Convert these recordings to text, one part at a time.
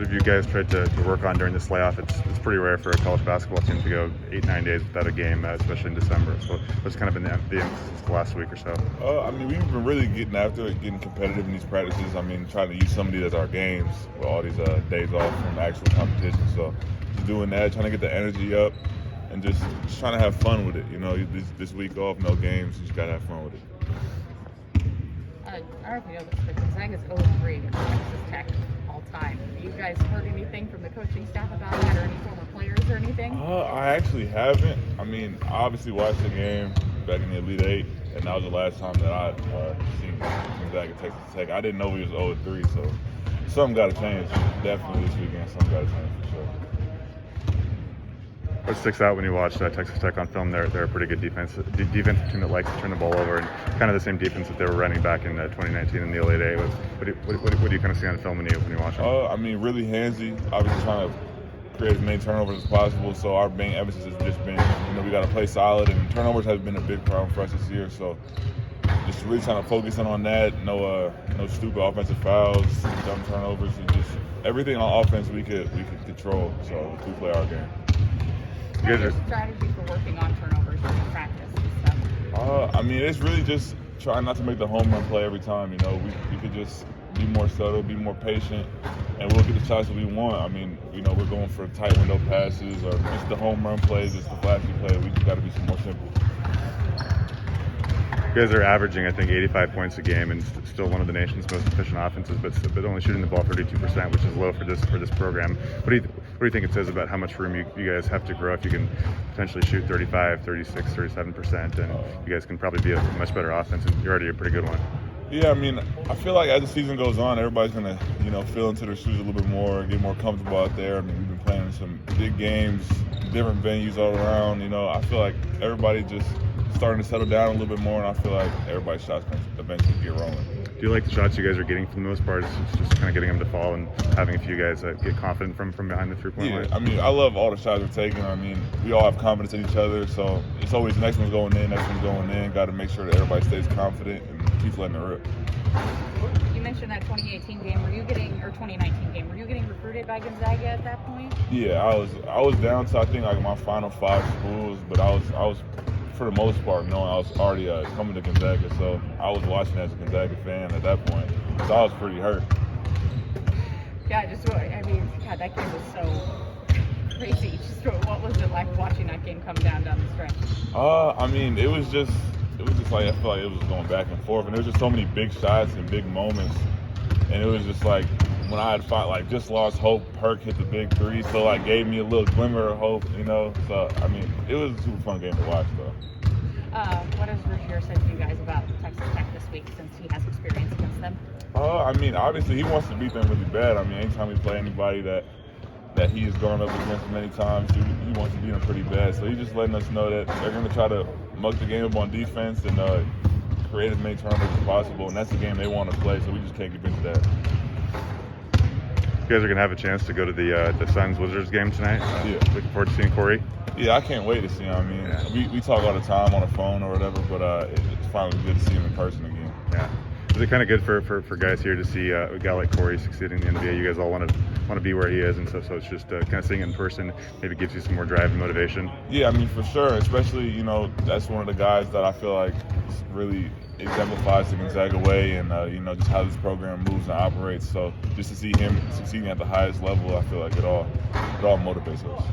What have you guys tried to work on during this layoff? It's pretty rare for a college basketball team to go 8-9 days without a game, especially in December. So what's kind of been the emphasis the last week or so? I mean, we've been really getting after it, getting competitive in these practices. I mean, trying to use some of these as our games with all these days off from actual competition. So just doing that, trying to get the energy up, and just trying to have fun with it. You know, this week off, no games, you just gotta have fun with it. I don't know if you know this, but Gonzaga's 0-3 against Texas Tech all time. Have you guys heard anything from the coaching staff about that, or any former players or anything? I actually haven't. I mean, I obviously watched the game back in the Elite Eight, and that was the last time that I'd seen Gonzaga Texas Tech. I didn't know we was 0-3, so something got to change. Definitely this weekend, something got to change for sure. What sticks out when you watch Texas Tech on film? They're a pretty good defensive team that likes to turn the ball over, and kind of the same defense that they were running back in 2019 in the Elite Eight. What do you kind of see on film when you watch them? I mean, really handsy. Obviously, trying to create as many turnovers as possible. So our main emphasis has just been, we got to play solid, and turnovers has been a big problem for us this year. So just really trying to focus in on that. No stupid offensive fouls, dumb turnovers, and just everything on offense we could control. So we play our game. What's your strategy for working on turnovers in practice and stuff? I mean, it's really just trying not to make the home run play every time. You know, we could just be more subtle, be more patient, and we'll get the shots that we want. I mean, we're going for tight window passes, or just the home run plays, just the flashy play. We just got to be some more simple. You guys are averaging, I think, 85 points a game, and still one of the nation's most efficient offenses, but only shooting the ball 32%, which is low for this program. What do you think it says about how much room you guys have to grow if you can potentially shoot 35, 36, 37%, and you guys can probably be a much better offense, and you're already a pretty good one? Yeah, I mean, I feel like as the season goes on, everybody's gonna, feel into their shoes a little bit more, get more comfortable out there. I mean, we've been playing in some big games, different venues all around. I feel like everybody just starting to settle down a little bit more, and I feel like everybody's shots can eventually get rolling. Do you like the shots you guys are getting for the most part? It's just kind of getting them to fall and having a few guys get confident from behind the three-point line? I mean, I love all the shots we're taking. I mean, we all have confidence in each other, so it's always next one's going in, next one's going in. Got to make sure that everybody stays confident and keeps letting it rip. You mentioned that 2018 game. Or 2019 game? Were you getting recruited by Gonzaga at that point? Yeah, I was down to, I think, like my final 5 schools, but I was for the most part knowing I was already coming to Gonzaga, so I was watching as a Gonzaga fan at that point, so I was pretty hurt. Yeah, God, that game was so crazy. Just what was it like watching that game come down the stretch? I mean, it was just like, I felt like it was going back and forth, and there was just so many big shots and big moments, and it was just like when I had just lost hope, Perk hit the big 3, so gave me a little glimmer of hope, So I mean, it was a super fun game to watch, though. What has Rozier said to you guys about Texas Tech this week, since he has experience against them? I mean, obviously he wants to beat them really bad. I mean, anytime we play anybody that he has gone up against many times, he wants to beat them pretty bad. So he's just letting us know that they're going to try to muck the game up on defense and create as many turnovers as possible, and that's the game they want to play, so we just can't get into that. You guys are going to have a chance to go to the Suns-Wizards game tonight. Yeah. Looking forward to seeing Corey. Yeah, I can't wait to see him. I mean, we talk all the time on the phone or whatever, but it's finally good to see him in person again. Yeah. Is it kind of good for guys here to see a guy like Corey succeeding in the NBA? You guys all want to be where he is, and so it's just kind of seeing it in person maybe gives you some more drive and motivation. Yeah, I mean, for sure. Especially, that's one of the guys that I feel like really exemplifies the Gonzaga way, and just how this program moves and operates. So just to see him succeeding at the highest level, I feel like it all motivates us.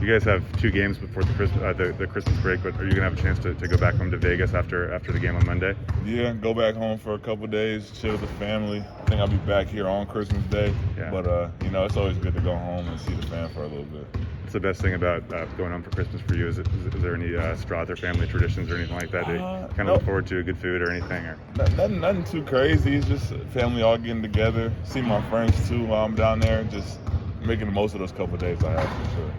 You guys have 2 games before the Christmas break, but are you going to have a chance to go back home to Vegas after the game on Monday? Yeah, go back home for a couple of days, chill with the family. I think I'll be back here on Christmas Day. Yeah. But, it's always good to go home and see the fam for a little bit. What's the best thing about going home for Christmas for you? Is there any Strawther family traditions or anything like that? Do you kind of look forward to good food or anything? Or? Nothing too crazy. It's just family all getting together. See my friends, too, while I'm down there. Just making the most of those couple of days I have, for sure.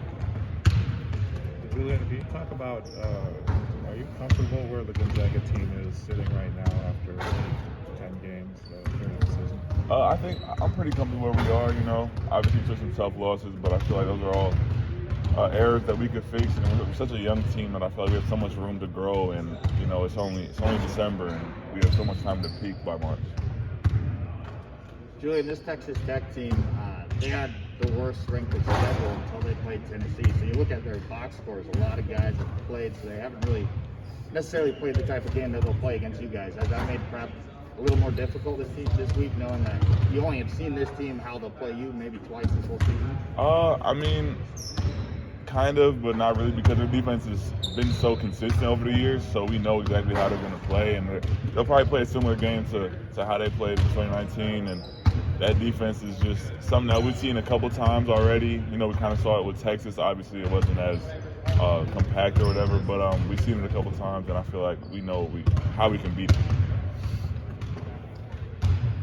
Julian, can you talk about, are you comfortable where the Gonzaga team is sitting right now after 10 games during the season? I think I'm pretty comfortable where we are, Obviously took some tough losses, but I feel like those are all errors that we could fix. And we're such a young team that I feel like we have so much room to grow, and, it's only December, and we have so much time to peak by March. Julian, this Texas Tech team, they had the worst strength of schedule until they played Tennessee. So you look at their box scores, a lot of guys have played, so they haven't really necessarily played the type of game that they'll play against you guys. Has that made prep a little more difficult this week, knowing that you only have seen this team, how they'll play you maybe twice this whole season? I mean, kind of, but not really, because their defense has been so consistent over the years, so we know exactly how they're going to play, and they'll probably play a similar game to how they played in 2019, and that defense is just something that we've seen a couple times already. You know, we kind of saw it with Texas. Obviously, it wasn't as compact or whatever, but we've seen it a couple times, and I feel like we know how we can beat them.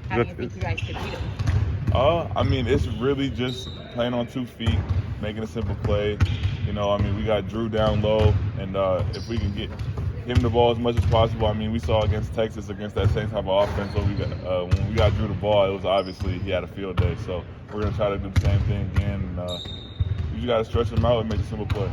How do you think you guys could beat them? I mean, it's really just playing on 2 feet, making a simple play. You know, I mean, we got Drew down low, and if we can get him the ball as much as possible. I mean, we saw against Texas, against that same type of offense, so when we got Drew the ball, it was obviously he had a field day. So we're going to try to do the same thing again. And, you just got to stretch him out and make a simple play.